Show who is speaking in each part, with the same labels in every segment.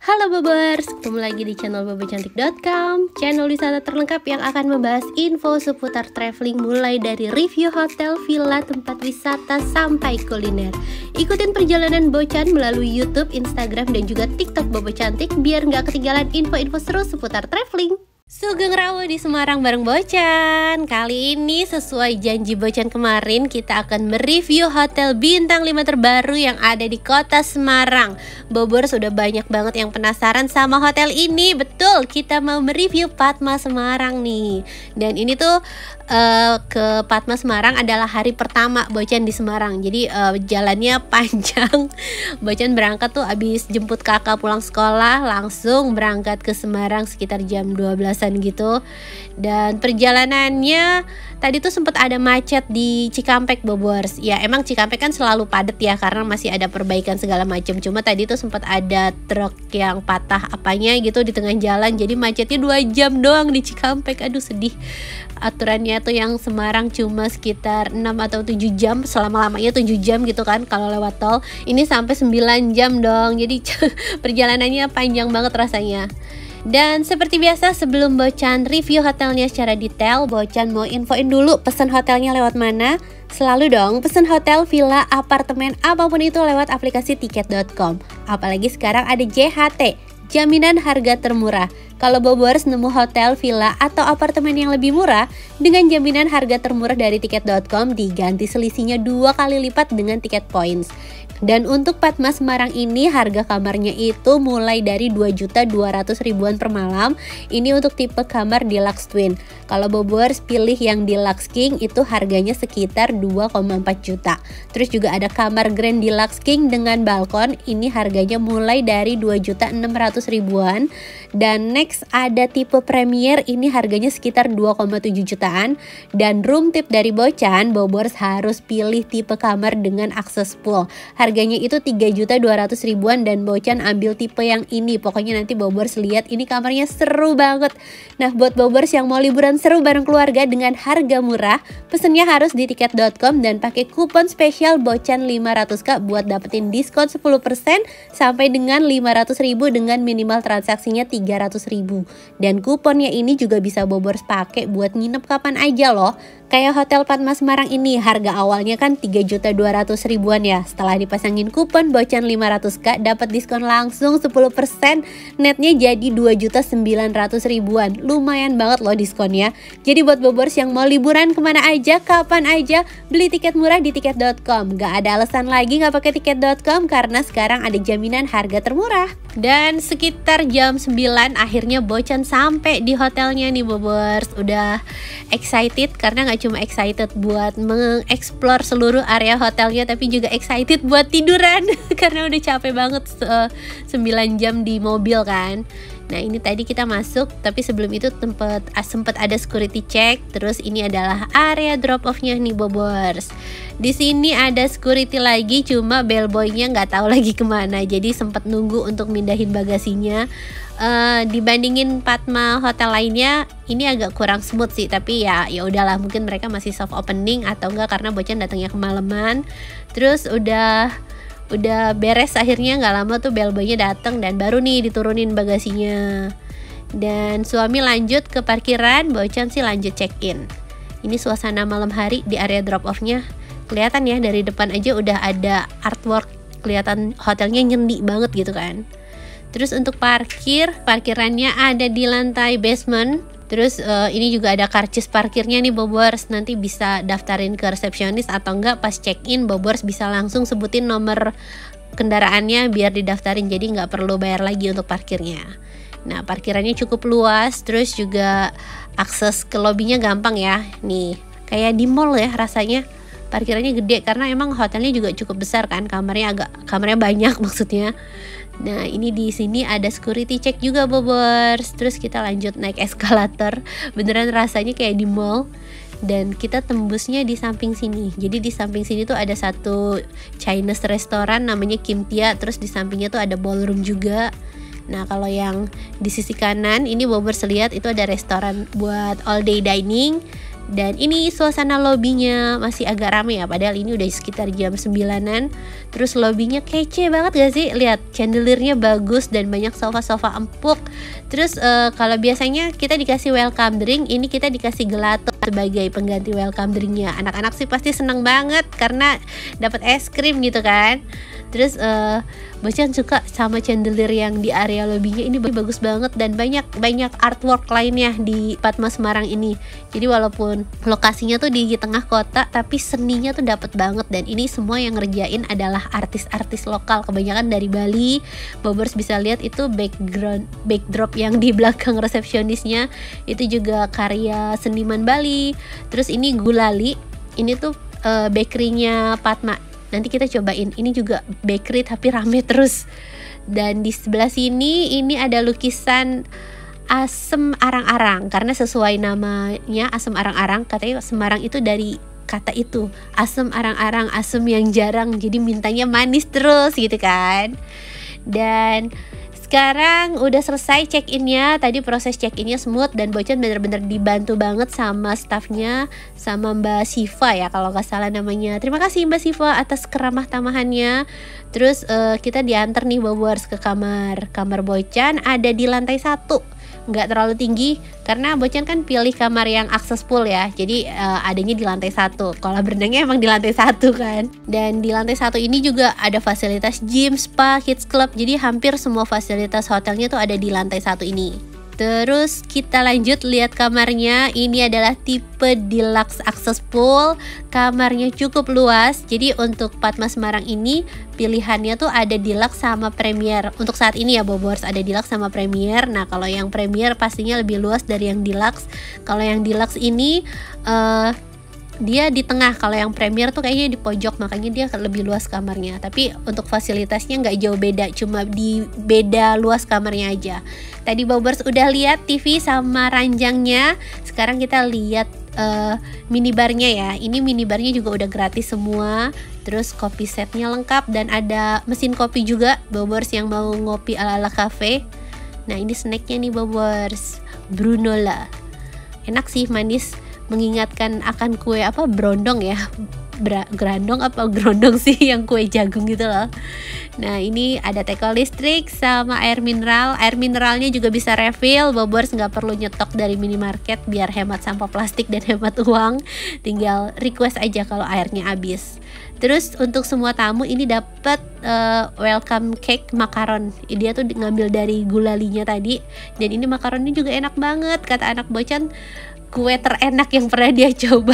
Speaker 1: Halo Bobers, ketemu lagi di channel bobocantik.com, channel wisata terlengkap yang akan membahas info seputar traveling mulai dari review hotel, villa, tempat wisata, sampai kuliner. Ikutin perjalanan Bocan melalui YouTube, Instagram, dan juga TikTok Bobo Cantik biar nggak ketinggalan info-info seru seputar traveling. Sugeng Rawo di Semarang bareng Bocan. Kali ini sesuai janji Bocan kemarin, kita akan mereview hotel bintang 5 terbaru yang ada di kota Semarang. Bobor sudah banyak banget yang penasaran sama hotel ini. Betul, kita mau mereview Padma Semarang nih. Dan ini tuh ke Padma Semarang adalah hari pertama Bocan di Semarang. Jadi jalannya panjang. Bocan berangkat tuh abis jemput kakak pulang sekolah, langsung berangkat ke Semarang sekitar jam 12-an gitu. Dan perjalanannya tadi tuh sempat ada macet di Cikampek Bobors. Ya emang Cikampek kan selalu padat ya, karena masih ada perbaikan segala macam. Cuma tadi tuh sempat ada truk yang patah apanya gitu di tengah jalan. Jadi macetnya 2 jam doang di Cikampek. Aduh sedih. Aturannya tuh yang Semarang cuma sekitar 6 atau 7 jam, selama-lamanya 7 jam gitu kan kalau lewat tol. Ini sampai 9 jam dong. Jadi perjalanannya panjang banget rasanya. Dan seperti biasa sebelum Bocan review hotelnya secara detail, Bocan mau infoin dulu pesan hotelnya lewat mana. Selalu dong pesan hotel, villa, apartemen, apapun itu lewat aplikasi tiket.com. Apalagi sekarang ada JHT, jaminan harga termurah. Kalau Bobors nemu hotel, villa, atau apartemen yang lebih murah, dengan jaminan harga termurah dari tiket.com diganti selisihnya 2 kali lipat dengan tiket points. Dan untuk Padma Semarang ini harga kamarnya itu mulai dari 2.200.000-an per malam. Ini untuk tipe kamar Deluxe Twin. Kalau Bobors pilih yang Deluxe King itu harganya sekitar 2,4 juta. Terus juga ada kamar Grand Deluxe King dengan balkon. Ini harganya mulai dari 2.600.000-an. Dan next ada tipe Premier, ini harganya sekitar 2,7 jutaan. Dan room tip dari Bocan, Bobors harus pilih tipe kamar dengan akses pool. Harganya itu 3.200.000-an dan Bocan ambil tipe yang ini. Pokoknya nanti Bobors lihat, ini kamarnya seru banget. Nah buat Bobors yang mau liburan seru bareng keluarga dengan harga murah, pesennya harus di tiket.com dan pakai kupon spesial Bocan 500k buat dapetin diskon 10% sampai dengan 500.000 dengan minimal transaksinya 300.000. Dan kuponnya ini juga bisa Bobors pakai buat nginep kapan aja loh. Kayak hotel Padma Semarang ini harga awalnya kan 3.200.000-an ya. Setelah dipasangin kupon Bocan 500k dapat diskon langsung 10%, netnya jadi 2.900.000-an. Lumayan banget loh diskonnya. Jadi buat Bobors yang mau liburan kemana aja, kapan aja, beli tiket murah di tiket.com. Gak ada alasan lagi gak pakai tiket.com karena sekarang ada jaminan harga termurah. Dan sekitar jam 9 akhirnya Bocan sampai di hotelnya nih Bobors. Udah excited karena gak cuma excited buat mengeksplor seluruh area hotelnya, tapi juga excited buat tiduran karena udah capek banget 9 jam di mobil kan. Nah ini tadi kita masuk, tapi sebelum itu sempat ada security check. Terus ini adalah area drop off-nya nih Bobors. Di sini ada security lagi, cuma bellboy-nya nggak tahu lagi kemana. Jadi sempat nunggu untuk mindahin bagasinya. Dibandingin Padma hotel lainnya, ini agak kurang smooth sih. Tapi ya udahlah, mungkin mereka masih soft opening atau enggak karena Bocan datangnya kemalaman. Terus udah beres akhirnya, nggak lama tuh bellboy-nya datang dan baru nih diturunin bagasinya. Dan suami lanjut ke parkiran, Bocan sih lanjut check-in. Ini suasana malam hari di area drop off-nya. Kelihatan ya dari depan aja udah ada artwork, kelihatan hotelnya nyendi banget gitu kan. Terus untuk parkirannya ada di lantai basement. Terus ini juga ada karcis parkirnya nih Bobors. Nanti bisa daftarin ke resepsionis atau enggak pas check-in Bobors bisa langsung sebutin nomor kendaraannya biar didaftarin. Jadi nggak perlu bayar lagi untuk parkirnya. Nah parkirannya cukup luas. Terus juga akses ke lobbynya gampang ya. Nih kayak di mall ya rasanya. Parkirannya gede karena emang hotelnya juga cukup besar kan. Kamarnya banyak maksudnya. Nah ini di sini ada security check juga Bobors. Terus kita lanjut naik eskalator. Beneran rasanya kayak di mall. Dan kita tembusnya di samping sini. Jadi di samping sini tuh ada satu Chinese restoran namanya Kim Tia. Terus di sampingnya tuh ada ballroom juga. Nah kalau yang di sisi kanan ini Bobors lihat itu ada restoran buat all day dining. Dan ini suasana lobbynya masih agak rame ya, padahal ini udah sekitar jam 9-an. Terus lobbynya kece banget gak sih? Lihat, chandeliernya bagus dan banyak sofa-sofa empuk. Terus kalau biasanya kita dikasih welcome drink, ini kita dikasih gelato sebagai pengganti welcome drinknya. Anak-anak sih pasti seneng banget karena dapat es krim gitu kan. Terus Bocan suka sama chandelier yang di area lobbynya, ini bagus banget dan banyak artwork lainnya di Padma Semarang ini. Jadi walaupun lokasinya tuh di tengah kota, tapi seninya tuh dapet banget. Dan ini semua yang ngerjain adalah artis-artis lokal, kebanyakan dari Bali. Bobers bisa lihat itu backdrop yang di belakang resepsionisnya itu juga karya seniman Bali. Terus ini gulali, ini tuh bakerynya Padma. Nanti kita cobain, ini juga bakery tapi rame terus. Dan di sebelah sini ini ada lukisan asem arang-arang, karena sesuai namanya asem arang-arang, katanya Semarang itu dari kata itu, asem arang-arang, asem yang jarang, jadi mintanya manis terus gitu kan. Dan sekarang udah selesai check-innya. Tadi proses check-innya smooth dan Bocan bener-bener dibantu banget sama staffnya, sama Mbak Siva ya kalau nggak salah namanya. Terima kasih Mbak Siva atas keramah tamahannya. Terus kita diantar nih Bobers ke kamar Bocan, ada di lantai 1. Nggak terlalu tinggi karena Bocan kan pilih kamar yang akses pool ya, jadi adanya di lantai 1. Kolam berenangnya emang di lantai 1 kan. Dan di lantai 1 ini juga ada fasilitas gym, spa, kids club, jadi hampir semua fasilitas hotelnya tuh ada di lantai 1 ini. Terus kita lanjut lihat kamarnya. Ini adalah tipe deluxe access pool. Kamarnya cukup luas. Jadi untuk Padma Semarang ini pilihannya tuh ada deluxe sama premier. Untuk saat ini ya Bobors, ada deluxe sama premier. Nah kalau yang premier pastinya lebih luas dari yang deluxe. Kalau yang deluxe ini dia di tengah, kalau yang premier tuh kayaknya di pojok, makanya dia lebih luas kamarnya. Tapi untuk fasilitasnya nggak jauh beda, cuma di beda luas kamarnya aja. Tadi Bobers udah lihat TV sama ranjangnya. Sekarang kita lihat minibarnya ya. Ini minibarnya juga udah gratis semua. Terus kopi setnya lengkap dan ada mesin kopi juga Bobers yang mau ngopi ala-ala cafe. Nah ini snacknya nih Bobers, Brunola. Enak sih, manis, mengingatkan akan kue apa brondong ya, grandong apa grondong sih, yang kue jagung gitu loh. Nah ini ada teko listrik sama air mineral. Air mineralnya juga bisa refill, Bobors nggak perlu nyetok dari minimarket biar hemat sampah plastik dan hemat uang. Tinggal request aja kalau airnya habis. Terus untuk semua tamu ini dapat welcome cake makaron. Dia tuh ngambil dari gulalinya tadi. Dan ini makaronnya juga enak banget, kata anak Bocan kue terenak yang pernah dia coba.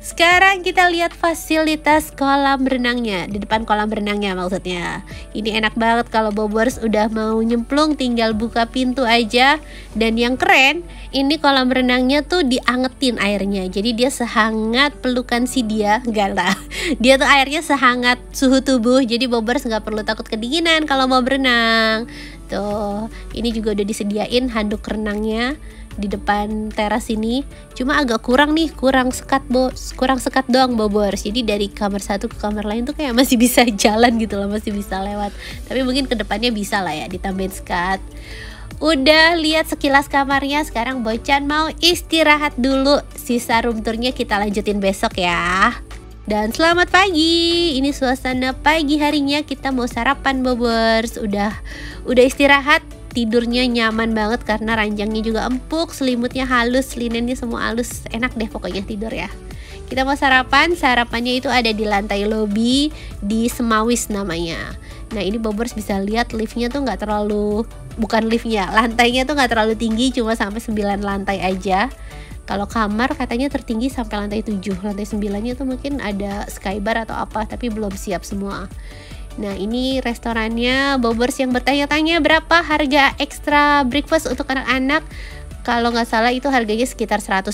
Speaker 1: Sekarang kita lihat fasilitas kolam renangnya. Di depan kolam renangnya maksudnya. Ini enak banget kalau Bobors udah mau nyemplung tinggal buka pintu aja. Dan yang keren, ini kolam renangnya tuh diangetin airnya. Jadi dia sehangat pelukan si dia. Enggak lah, dia tuh airnya sehangat suhu tubuh. Jadi Bobors gak perlu takut kedinginan kalau mau berenang. Tuh, ini juga udah disediain handuk renangnya di depan teras ini. Cuma agak kurang sekat doang Bobors. Jadi dari kamar satu ke kamar lain tuh kayak masih bisa jalan gitu loh, masih bisa lewat. Tapi mungkin kedepannya bisa lah ya ditambahin sekat. Udah lihat sekilas kamarnya, sekarang Bocan mau istirahat dulu. Sisa room tournya kita lanjutin besok ya. Dan selamat pagi. Ini suasana pagi harinya, kita mau sarapan Bobors. Udah istirahat. Tidurnya nyaman banget karena ranjangnya juga empuk, selimutnya halus, linennya semua halus. Enak deh pokoknya tidur ya. Kita mau sarapan. Sarapannya itu ada di lantai lobby di Semawis namanya. Nah ini Bobors bisa lihat liftnya tuh nggak terlalu, bukan liftnya, lantainya tuh nggak terlalu tinggi, cuma sampai 9 lantai aja. Kalau kamar katanya tertinggi sampai lantai 7. Lantai 9-nya tuh mungkin ada skybar atau apa, tapi belum siap semua. Nah ini restorannya. Bobors yang bertanya-tanya berapa harga extra breakfast untuk anak-anak, kalau nggak salah itu harganya sekitar 100.000.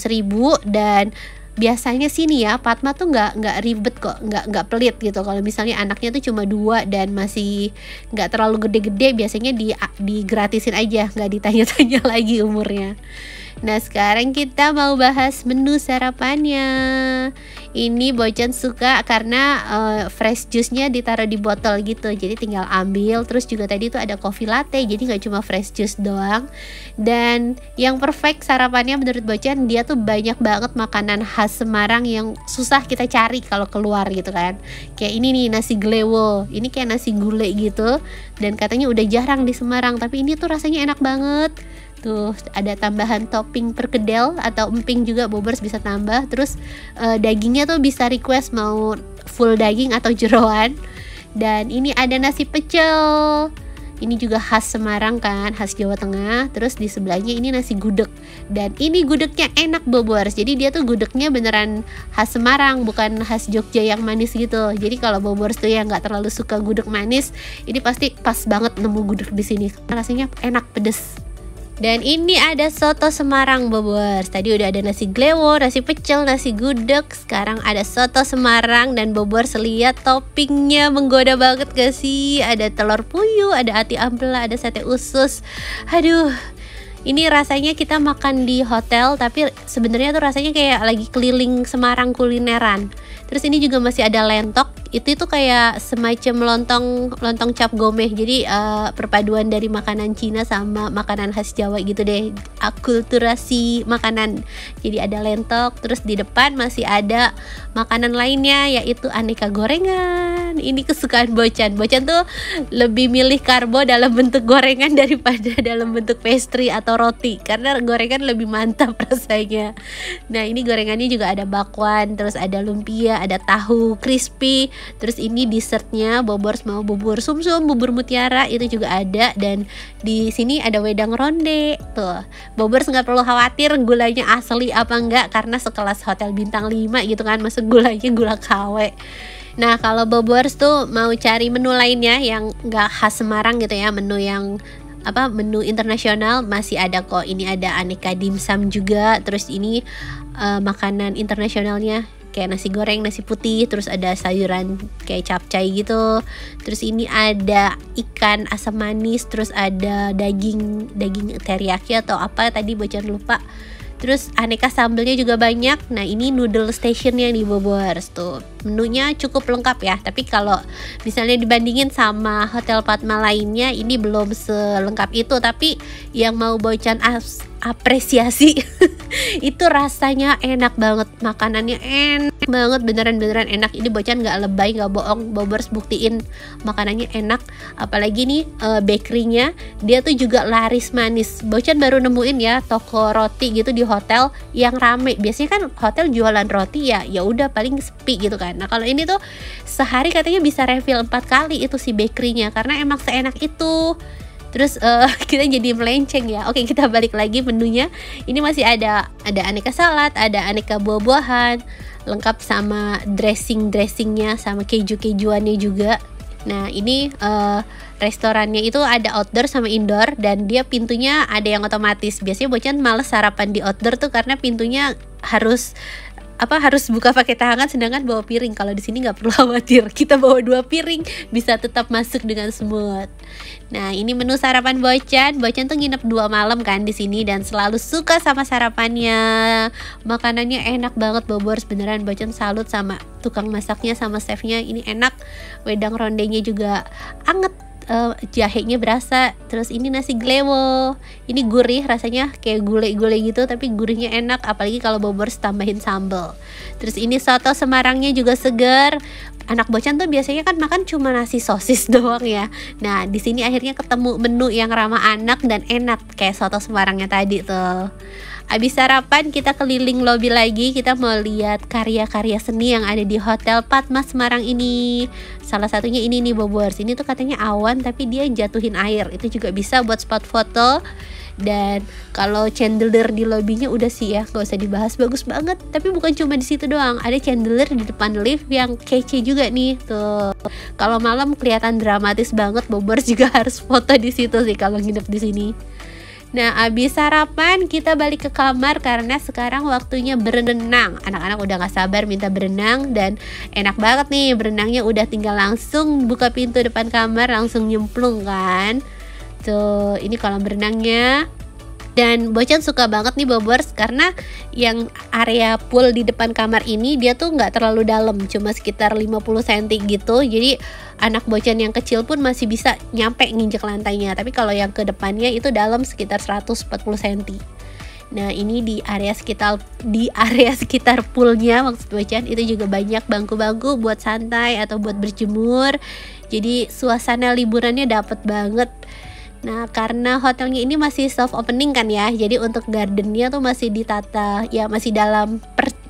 Speaker 1: Dan biasanya sini ya Padma tuh nggak ribet kok, nggak pelit gitu. Kalau misalnya anaknya tuh cuma 2 dan masih nggak terlalu gede-gede, biasanya digratisin aja, nggak ditanya-tanya lagi umurnya. Nah sekarang kita mau bahas menu sarapannya. Ini Bocan suka karena fresh juice-nya ditaruh di botol gitu, jadi tinggal ambil. Terus juga tadi tuh ada coffee latte, jadi nggak cuma fresh juice doang. Dan yang perfect sarapannya menurut Bocan, dia tuh banyak banget makanan khas Semarang yang susah kita cari kalau keluar gitu kan. Kayak ini nih, nasi glewo, ini kayak nasi gulai gitu, dan katanya udah jarang di Semarang, tapi ini tuh rasanya enak banget. Tuh ada tambahan topping perkedel atau emping juga, Bobers bisa tambah. Terus dagingnya tuh bisa request mau full daging atau jeroan. Dan ini ada nasi pecel, ini juga khas Semarang kan, khas Jawa Tengah. Terus di sebelahnya ini nasi gudeg, dan ini gudegnya enak Bobers. Jadi dia tuh gudegnya beneran khas Semarang, bukan khas Jogja yang manis gitu. Jadi kalau Bobers tuh yang nggak terlalu suka gudeg manis, ini pasti pas banget nemu gudeg di sini. Rasanya enak, pedes. Dan ini ada soto Semarang Bobers. Tadi udah ada nasi glewo, nasi pecel, nasi gudeg. Sekarang ada soto Semarang. Dan Bobers lihat toppingnya menggoda banget gak sih? Ada telur puyuh, ada ati ampela, ada sate usus. Aduh, ini rasanya kita makan di hotel, tapi sebenarnya tuh rasanya kayak lagi keliling Semarang kulineran. Terus ini juga masih ada lentok. Itu kayak semacam lontong cap gomeh. Jadi perpaduan dari makanan Cina sama makanan khas Jawa gitu deh. Akulturasi makanan. Jadi ada lentok. Terus di depan masih ada makanan lainnya, yaitu aneka gorengan. Ini kesukaan Bocan. Bocan tuh lebih milih karbo dalam bentuk gorengan daripada dalam bentuk pastry atau roti, karena gorengan lebih mantap rasanya. Nah ini gorengannya juga ada bakwan, terus ada lumpia, ada tahu crispy. Terus ini dessertnya, Bobers mau bubur sumsum, bubur mutiara itu juga ada. Dan di sini ada wedang ronde. Tuh, Bobers nggak perlu khawatir gulanya asli apa enggak, karena sekelas hotel bintang 5 gitu kan, masuk gulanya gula KW. Nah kalau Bobers tuh mau cari menu lainnya yang nggak khas Semarang gitu ya, menu yang menu internasional masih ada kok. Ini ada aneka dimsum juga. Terus ini makanan internasionalnya kayak nasi goreng, nasi putih, terus ada sayuran kayak capcay gitu. Terus ini ada ikan asam manis, terus ada daging teriyaki atau apa tadi Bocan lupa. Terus aneka sambelnya juga banyak. Nah ini noodle stationnya nih Bobers. Tuh menunya cukup lengkap ya. Tapi kalau misalnya dibandingin sama hotel Padma lainnya, ini belum selengkap itu. Tapi yang mau Bocan apresiasi itu rasanya enak banget, makanannya enak banget, beneran enak. Ini Bocan nggak lebay, nggak bohong. Bobers buktiin makanannya enak. Apalagi nih bakerynya, dia tuh juga laris manis. Bocan baru nemuin ya toko roti gitu di hotel yang rame. Biasanya kan hotel jualan roti ya udah paling sepi gitu kan. Nah kalau ini tuh sehari katanya bisa refill 4 kali itu si bakerynya, karena emang seenak itu. Terus kita jadi melenceng ya. Oke, kita balik lagi menunya. Ini masih ada aneka salad, ada aneka buah-buahan, lengkap sama dressingnya, sama kejuannya juga. Nah ini restorannya itu ada outdoor sama indoor, dan dia pintunya ada yang otomatis. Biasanya Bocan males sarapan di outdoor tuh karena pintunya harus buka pakai tangan, sedangkan bawa piring. Kalau di sini nggak perlu khawatir, kita bawa 2 piring bisa tetap masuk dengan smooth. Nah ini menu sarapan Bocan tuh nginep 2 malam kan di sini, dan selalu suka sama sarapannya. Makanannya enak banget Bobers, beneran Bocan salut sama tukang masaknya sama chefnya. Ini enak, wedang rondenya juga anget. Jahenya berasa. Terus ini nasi glewo, ini gurih rasanya kayak gulai-gulai gitu, tapi gurihnya enak, apalagi kalau Bobers tambahin sambal. Terus ini soto Semarangnya juga segar. Anak Bocan tuh biasanya kan makan cuma nasi sosis doang ya. Nah di sini akhirnya ketemu menu yang ramah anak dan enak kayak soto Semarangnya tadi tuh. Abis sarapan kita keliling lobi lagi, kita mau lihat karya-karya seni yang ada di Hotel Padma Semarang ini. Salah satunya ini nih Bobers, ini tuh katanya awan tapi dia jatuhin air. Itu juga bisa buat spot foto. Dan kalau chandelier di lobinya udah sih ya, gak usah dibahas, bagus banget. Tapi bukan cuma di situ doang, ada chandelier di depan lift yang kece juga nih tuh. Kalau malam kelihatan dramatis banget, Bobers juga harus foto di situ sih kalau nginep di sini. Nah abis sarapan kita balik ke kamar karena sekarang waktunya berenang. Anak-anak udah gak sabar minta berenang, dan enak banget nih berenangnya, udah tinggal langsung buka pintu depan kamar langsung nyemplung kan. Tuh ini kolam berenangnya. Dan Bocan suka banget nih Bobers, karena yang area pool di depan kamar ini dia tuh nggak terlalu dalam, cuma sekitar 50 cm gitu. Jadi anak Bocan yang kecil pun masih bisa nyampe nginjek lantainya. Tapi kalau yang ke depannya itu dalam sekitar 140 cm. Nah ini di area sekitar poolnya maksud Bocan itu juga banyak bangku-bangku buat santai atau buat berjemur. Jadi suasana liburannya dapet banget. Nah karena hotelnya ini masih soft opening kan ya, jadi untuk gardennya tuh masih ditata ya, masih dalam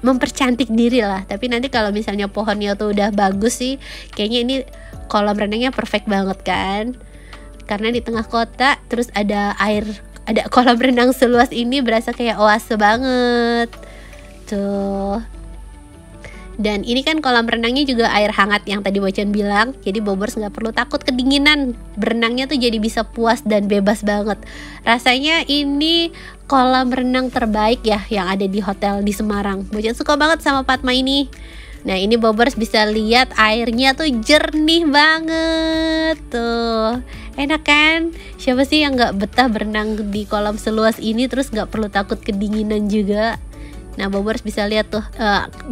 Speaker 1: mempercantik diri lah. Tapi nanti kalau misalnya pohonnya tuh udah bagus sih, kayaknya ini kolam renangnya perfect banget kan, karena di tengah kota terus ada kolam renang seluas ini, berasa kayak oase banget tuh. Dan ini kan kolam renangnya juga air hangat yang tadi Bocan bilang, jadi Bobers nggak perlu takut kedinginan. Berenangnya tuh jadi bisa puas dan bebas banget. Rasanya ini kolam renang terbaik ya yang ada di hotel di Semarang. Bocan suka banget sama Padma ini. Nah ini Bobers bisa lihat airnya tuh jernih banget tuh. Enak kan? Siapa sih yang nggak betah berenang di kolam seluas ini terus nggak perlu takut kedinginan juga. Nah Bobers bisa lihat tuh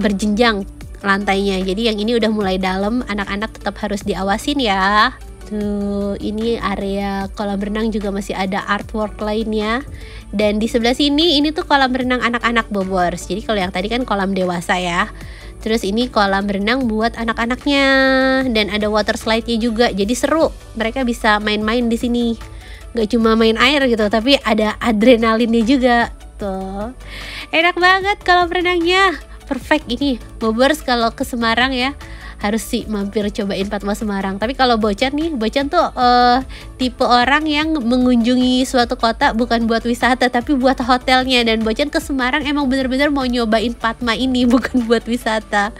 Speaker 1: berjenjang lantainya. Jadi yang ini udah mulai dalam, anak-anak tetap harus diawasin ya. Tuh, ini area kolam renang juga masih ada artwork lainnya. Dan di sebelah sini ini tuh kolam renang anak-anak Bobers. Jadi kalau yang tadi kan kolam dewasa ya. Terus ini kolam renang buat anak-anaknya dan ada water slide-nya juga. Jadi seru. Mereka bisa main-main di sini. Gak cuma main air gitu, tapi ada adrenalinnya juga. Tuh. Enak banget kolam renangnya. Perfect ini Bobers kalau ke Semarang ya, harus sih mampir cobain Padma Semarang. Tapi kalau Bocan nih, Bocan tuh tipe orang yang mengunjungi suatu kota bukan buat wisata tapi buat hotelnya. Dan Bocan ke Semarang emang bener-bener mau nyobain Padma ini, bukan buat wisata.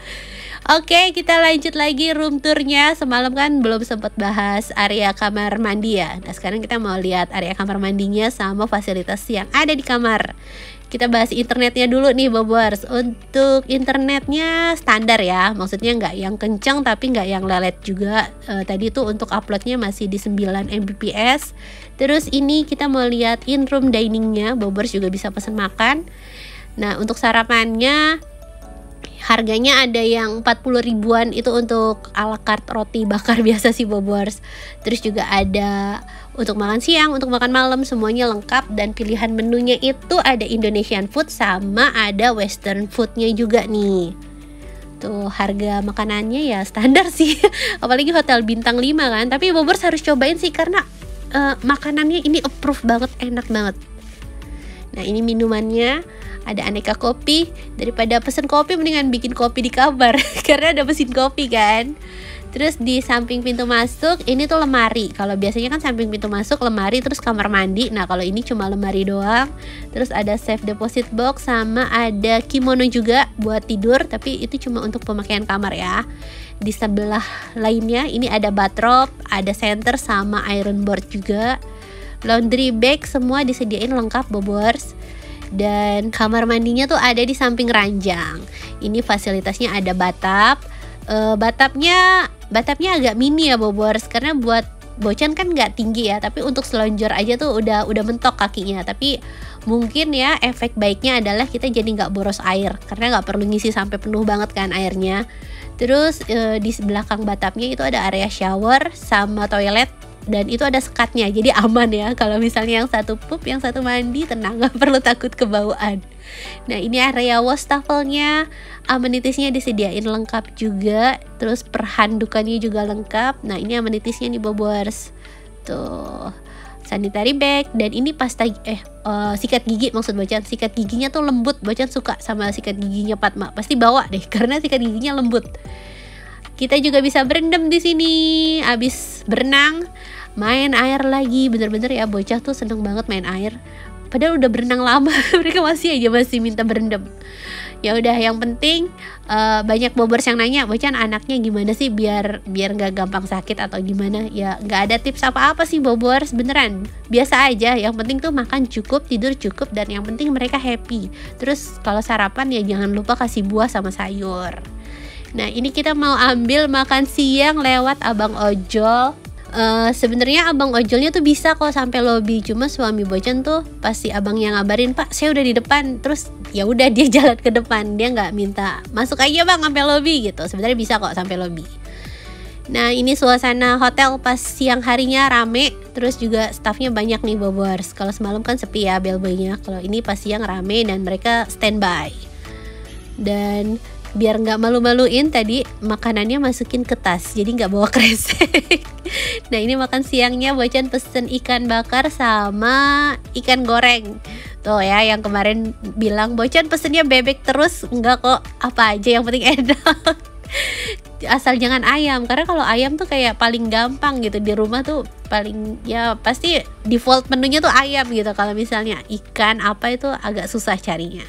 Speaker 1: Oke, kita lanjut lagi room tournya. Semalam kan belum sempat bahas area kamar mandi ya. Nah sekarang kita mau lihat area kamar mandinya sama fasilitas yang ada di kamar. Kita bahas internetnya dulu nih Bobers. Untuk internetnya standar ya, maksudnya nggak yang kencang tapi nggak yang lelet juga. Tadi tuh untuk uploadnya masih di 9 Mbps. Terus ini kita mau lihat in room diningnya, Bobers juga bisa pesan makan. Nah untuk sarapannya harganya ada yang 40 ribuan, itu untuk ala carte roti bakar biasa sih Bobers. Terus juga ada untuk makan siang, untuk makan malam, semuanya lengkap. Dan pilihan menunya itu ada Indonesian food sama ada western foodnya juga nih. Tuh harga makanannya ya standar sih. Apalagi hotel bintang 5 kan. Tapi Bobers harus cobain sih karena makanannya ini approve banget, enak banget. Nah ini minumannya ada aneka kopi. Daripada pesen kopi mendingan bikin kopi di kamar karena ada mesin kopi kan. Terus di samping pintu masuk ini tuh lemari. Kalau biasanya kan samping pintu masuk lemari terus kamar mandi. Nah kalau ini cuma lemari doang. Terus ada safe deposit box sama ada kimono juga buat tidur, tapi itu cuma untuk pemakaian kamar ya. Di sebelah lainnya ini ada bathrobe, ada center sama iron board juga. Laundry bag semua disediain lengkap Bobers. Dan kamar mandinya tuh ada di samping ranjang. Ini fasilitasnya ada bathtub. Bathtubnya agak mini ya Bobers, karena buat Bocan kan nggak tinggi ya, tapi untuk selonjor aja tuh udah mentok kakinya. Tapi mungkin ya efek baiknya adalah kita jadi nggak boros air karena nggak perlu ngisi sampai penuh banget kan airnya. Terus di belakang bathtubnya itu ada area shower sama toilet. Dan itu ada sekatnya, jadi aman ya. Kalau misalnya yang satu pup, yang satu mandi, tenang, gak perlu takut kebauan. Nah ini area wastafelnya, amenitiesnya disediain lengkap juga. Terus perhandukannya juga lengkap. Nah ini amenitiesnya nih Bobers. Tuh sanitary bag. Dan ini pasta sikat gigi maksud Bocan. Sikat giginya tuh lembut. Bocan suka sama sikat giginya Padma. Pasti bawa deh karena sikat giginya lembut. Kita juga bisa berendam di sini. Abis berenang, main air lagi. Bener-bener ya bocah tuh seneng banget main air. Padahal udah berenang lama, mereka masih minta berendam. Ya udah, yang penting banyak Bobers yang nanya, Bocan anaknya gimana sih biar nggak gampang sakit atau gimana? Ya nggak ada tips apa-apa sih Bobers, beneran. Biasa aja. Yang penting tuh makan cukup, tidur cukup, dan yang penting mereka happy. Terus kalau sarapan ya jangan lupa kasih buah sama sayur. Nah ini kita mau ambil makan siang lewat Abang Ojol. Sebenarnya abang ojolnya tuh bisa kok sampai lobi, cuma suami Bocan tuh pasti abangnya ngabarin, "Pak, saya udah di depan." Terus ya udah dia jalan ke depan, dia nggak minta masuk aja bang sampai lobi gitu. Sebenarnya bisa kok sampai lobi. Nah ini suasana hotel pas siang harinya rame, terus juga staffnya banyak nih Bobors. Kalau semalam kan sepi ya bellboynya, kalau ini pas siang rame dan mereka standby. Dan biar nggak malu-maluin tadi makanannya masukin ke tas, jadi nggak bawa kresek. Nah ini makan siangnya Bocan pesen ikan bakar sama ikan goreng. Tuh ya yang kemarin bilang Bocan pesennya bebek terus, enggak kok, apa aja yang penting enak. Asal jangan ayam, karena kalau ayam tuh kayak paling gampang gitu di rumah tuh, paling ya pasti default menunya tuh ayam gitu. Kalau misalnya ikan apa itu agak susah carinya.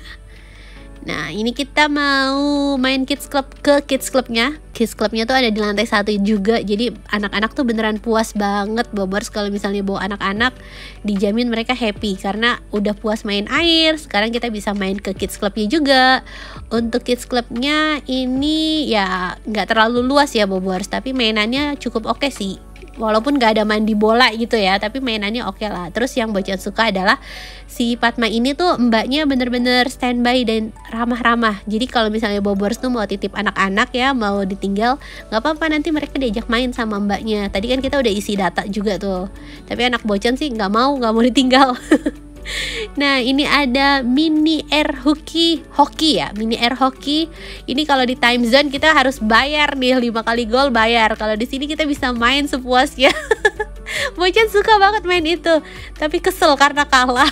Speaker 1: Nah ini kita mau main kids club ke kids clubnya. Kids clubnya tuh ada di lantai 1 juga, jadi anak-anak tuh beneran puas banget Bobors. Kalau misalnya bawa anak-anak dijamin mereka happy karena udah puas main air. Sekarang kita bisa main ke kids clubnya juga. Untuk kids clubnya ini ya nggak terlalu luas ya Bobors, tapi mainannya cukup oke sih. Walaupun gak ada mandi bola gitu ya, tapi mainannya oke lah. Terus yang Bocan suka adalah si Fatma ini tuh mbaknya bener-bener standby dan ramah-ramah. Jadi kalau misalnya Bobors tuh mau titip anak-anak ya, mau ditinggal, gak apa-apa, nanti mereka diajak main sama mbaknya. Tadi kan kita udah isi data juga tuh, tapi anak Bocan sih gak mau ditinggal. Nah ini ada mini air hoki ya, mini air hoki. Ini kalau di time zone kita harus bayar nih, 5 kali gol bayar. Kalau di sini kita bisa main sepuasnya. Bocan suka banget main itu, tapi kesel karena kalah.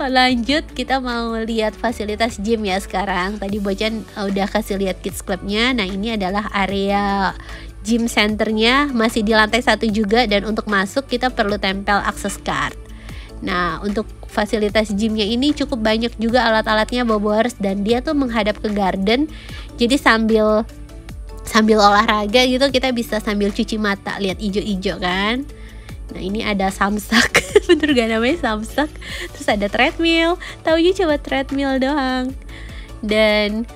Speaker 1: Lanjut kita mau lihat fasilitas gym ya sekarang. Tadi Bocan udah kasih lihat kids clubnya. Nah ini adalah area gym centernya, masih di lantai 1 juga, dan untuk masuk kita perlu tempel access card. Nah untuk fasilitas gymnya ini cukup banyak juga alat-alatnya Bobors, dan dia tuh menghadap ke garden, jadi sambil olahraga gitu kita bisa sambil cuci mata, lihat ijo-ijo kan. Nah ini ada samsak, bener gak namanya samsak. Terus ada treadmill, taunya coba treadmill doang. Dan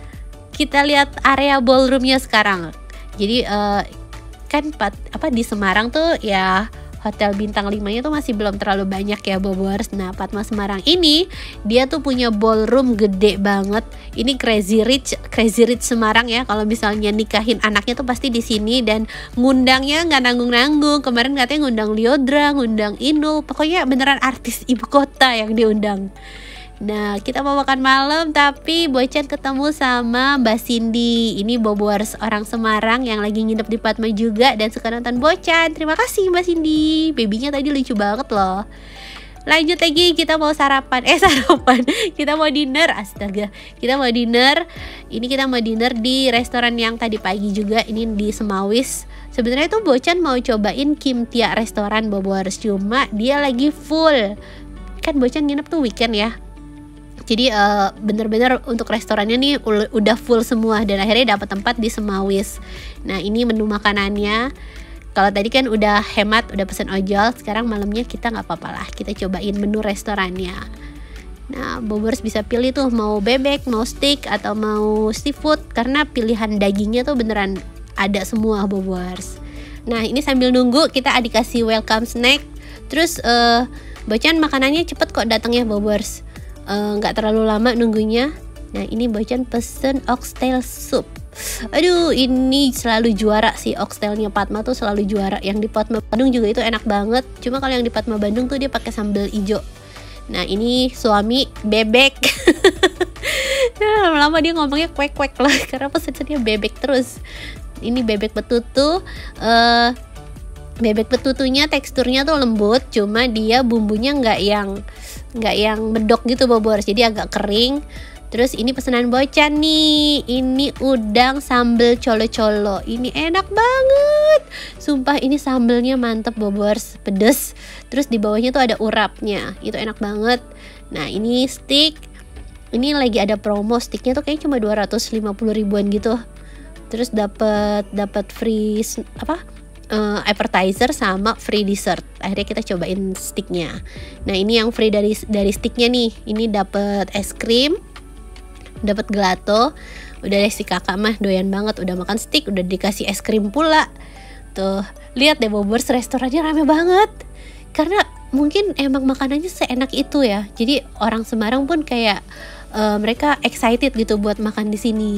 Speaker 1: kita lihat area ballroomnya sekarang. Jadi kan di Semarang tuh ya hotel bintang 5-nya tuh masih belum terlalu banyak ya Bobors. Nah Fatma Semarang ini dia tuh punya ballroom gede banget. Ini Crazy Rich Semarang ya. Kalau misalnya nikahin anaknya tuh pasti di sini, dan ngundangnya nggak nanggung-nanggung. Kemarin katanya ngundang Lyodra, ngundang Inul, pokoknya beneran artis ibu kota yang diundang. Nah kita mau makan malam, tapi Bocan ketemu sama Mbak Cindy. Ini Bobors orang Semarang yang lagi nginep di Fatma juga dan suka nonton Bocan. Terima kasih Mbak Cindy, babynya tadi lucu banget loh. Lanjut lagi, kita mau sarapan. Kita mau dinner, astaga. Kita mau dinner. Ini kita mau dinner di restoran yang tadi pagi juga, ini di Semawis. Sebenarnya tuh Bocan mau cobain Kim Tia restoran Bobors, cuma dia lagi full. Kan Bocan nginep tuh weekend ya. Jadi bener-bener untuk restorannya nih udah full semua, dan akhirnya dapat tempat di Semawis. Nah ini menu makanannya. Kalau tadi kan udah hemat, udah pesen ojol, sekarang malamnya kita nggak apa-apa lah, kita cobain menu restorannya. Nah Bobors bisa pilih tuh mau bebek, mau steak, atau mau seafood, karena pilihan dagingnya tuh beneran ada semua Bobors. Nah ini sambil nunggu kita dikasih welcome snack. Terus Bocan makanannya cepet kok datangnya Bobors, nggak terlalu lama nunggunya. Nah ini Bocan pesen oxtail soup. Aduh ini selalu juara sih, oxtailnya Fatma tuh selalu juara. Yang di Fatma Bandung juga itu enak banget, cuma kalau yang di Fatma Bandung tuh dia pakai sambal ijo. Nah ini suami bebek. Nah lama-lama dia ngomongnya kwek-kwek lah, karena pesennya bebek terus. Ini bebek betutu. Bebek betutunya teksturnya tuh lembut, cuma dia bumbunya nggak yang medok gitu Bobors, jadi agak kering. Terus ini pesanan Bocan nih, ini udang sambal colo-colo. Ini enak banget, sumpah ini sambelnya mantep Bobors, pedes. Terus di bawahnya tuh ada urapnya, itu enak banget. Nah ini stick, ini lagi ada promo, sticknya tuh kayaknya cuma 250 ribuan gitu. Terus dapat free appetizer sama free dessert. Akhirnya kita cobain sticknya. Nah ini yang free dari sticknya nih, ini dapat es krim, dapat gelato. Udah deh si kakak mah doyan banget, udah makan stick, udah dikasih es krim pula. Tuh, lihat deh Bobers, restorannya rame banget. Karena mungkin emang makanannya seenak itu ya. Jadi orang Semarang pun kayak mereka excited gitu buat makan di sini.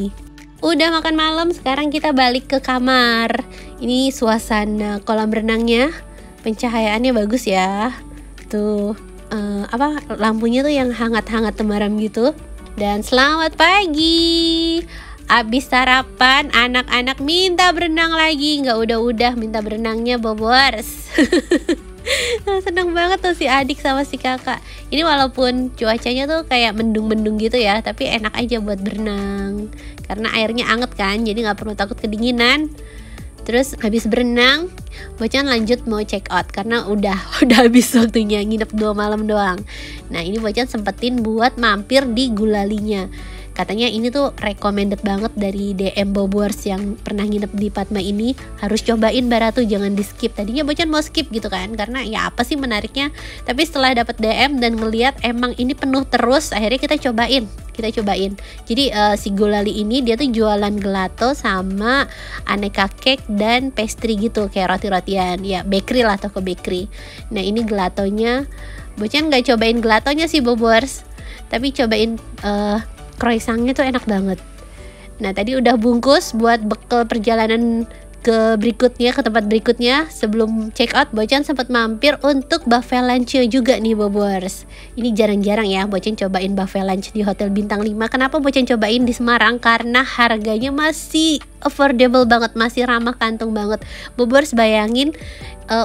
Speaker 1: Udah makan malam, sekarang kita balik ke kamar. Ini suasana kolam renangnya, pencahayaannya bagus ya. Tuh, lampunya tuh yang hangat-hangat temaram gitu. Dan selamat pagi. Abis sarapan, anak-anak minta berenang lagi. Nggak udah-udah minta berenangnya Bobers. Seneng banget tuh si adik sama si kakak. Ini walaupun cuacanya tuh kayak mendung-mendung gitu ya, tapi enak aja buat berenang. Karena airnya anget kan, jadi nggak perlu takut kedinginan. Terus habis berenang, Bocan lanjut mau check out karena udah habis waktunya, nginep 2 malam doang. Nah ini Bocan sempetin buat mampir di Gulalinya. Katanya ini tuh recommended banget dari DM Bobers yang pernah nginep di Padma ini. Harus cobain Baratu, jangan di skip. Tadinya Bocan mau skip gitu kan, karena ya apa sih menariknya. Tapi setelah dapat DM dan ngeliat emang ini penuh terus, akhirnya kita cobain. Jadi si Gulali ini dia tuh jualan gelato sama aneka cake dan pastry gitu, kayak roti-rotian. Ya bakery lah, toko bakery. Nah ini gelatonya, Bocan gak cobain gelatonya sih Bobers, tapi cobain croissantnya tuh enak banget. Nah tadi udah bungkus buat bekal perjalanan ke tempat berikutnya. Sebelum check out, Bocan sempat mampir untuk buffet lunch juga nih Bobers. Ini jarang-jarang ya Bocan cobain buffet lunch di Hotel Bintang 5. Kenapa Bocan cobain di Semarang? Karena harganya masih affordable banget, masih ramah kantong banget. Bobers bayangin,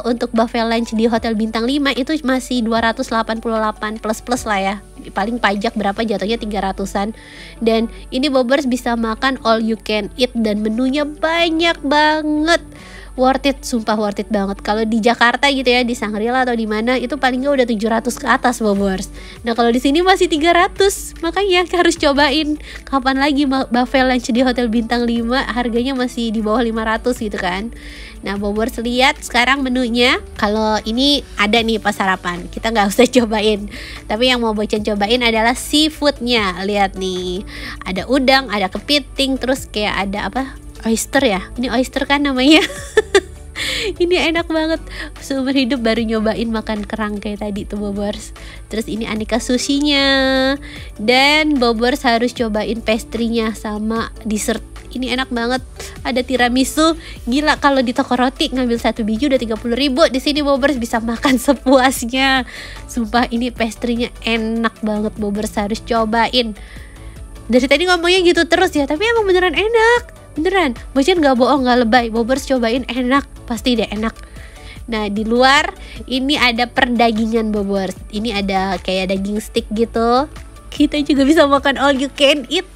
Speaker 1: untuk buffet lunch di Hotel Bintang 5 itu masih 288 plus lah ya. Paling pajak berapa jatuhnya 300-an. Dan ini Bobers bisa makan all you can eat dan menunya banyak banget. Worth it, sumpah worth it banget. Kalau di Jakarta gitu ya, di Shangri-La atau di mana, itu paling nggak udah 700 ke atas Bobers. Nah kalau di sini masih 300, makanya harus cobain. Kapan lagi buffet lunch di Hotel Bintang 5 harganya masih di bawah 500 gitu kan. Nah Bobers lihat sekarang menunya. Kalau ini ada nih pas sarapan, kita nggak usah cobain. Tapi yang mau Bocan cobain adalah seafoodnya. Lihat nih, ada udang, ada kepiting, terus kayak ada oyster ya. Ini oyster kan namanya. Ini enak banget. Seumur hidup baru nyobain makan kerang kayak tadi tuh Bobers. Terus ini aneka sushinya. Dan Bobers harus cobain pastry-nya sama dessert. Ini enak banget. Ada tiramisu. Gila, kalau di toko roti ngambil 1 biji udah 30.000. Di sini Bobers bisa makan sepuasnya. Sumpah ini pastry-nya enak banget. Bobers harus cobain. Dari tadi ngomongnya gitu terus ya, tapi emang beneran enak. Beneran, Bocan gak bohong, gak lebay. Bobers cobain enak, pasti deh enak. Nah di luar ini ada perdagingan Bobers. Ini ada kayak daging stick gitu. Kita juga bisa makan all you can eat.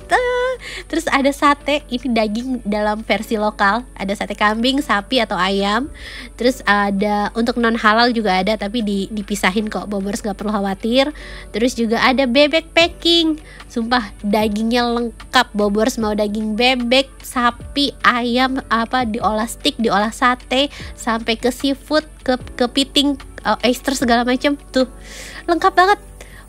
Speaker 1: Terus ada sate, ini daging dalam versi lokal. Ada sate kambing, sapi atau ayam. Terus ada untuk non halal juga ada, tapi dipisahin kok, Bobers gak perlu khawatir. Terus juga ada bebek packing. Sumpah dagingnya lengkap Bobers, mau daging bebek, sapi, ayam, diolah stick, diolah sate, sampai ke seafood, ke kepiting, oyster segala macam. Tuh lengkap banget.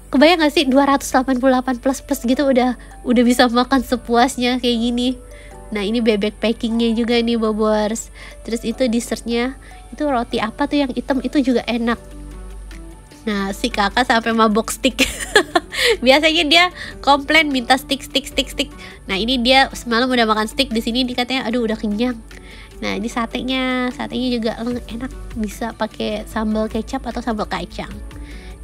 Speaker 1: Kebayang gak sih 288 plus gitu udah bisa makan sepuasnya kayak gini. Nah ini bebek packingnya juga nih Bobers. Terus itu dessertnya, itu roti apa tuh yang hitam, itu juga enak. Nah si kakak sampai mabok stick. Biasanya dia komplain minta stick. Nah ini dia semalam udah makan stick, di sini dia katanya aduh udah kenyang. Nah ini satenya juga enak, bisa pakai sambal kecap atau sambal kacang.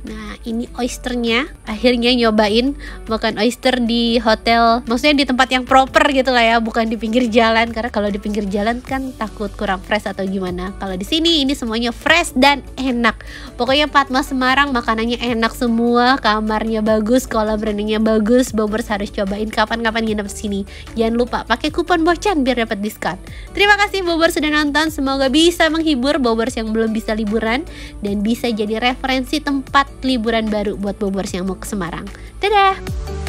Speaker 1: Nah ini oysternya, akhirnya nyobain makan oyster di hotel, maksudnya di tempat yang proper gitu lah ya, bukan di pinggir jalan. Karena kalau di pinggir jalan kan takut kurang fresh atau gimana. Kalau di sini ini semuanya fresh dan enak. Pokoknya Padma Semarang makanannya enak semua, kamarnya bagus, kolam renangnya bagus. Bobers harus cobain kapan-kapan nginep sini. Jangan lupa pakai kupon Bocan biar dapat diskon. Terima kasih Bobers sudah nonton, semoga bisa menghibur Bobers yang belum bisa liburan dan bisa jadi referensi tempat liburan baru buat Bobers yang mau ke Semarang. Dadah!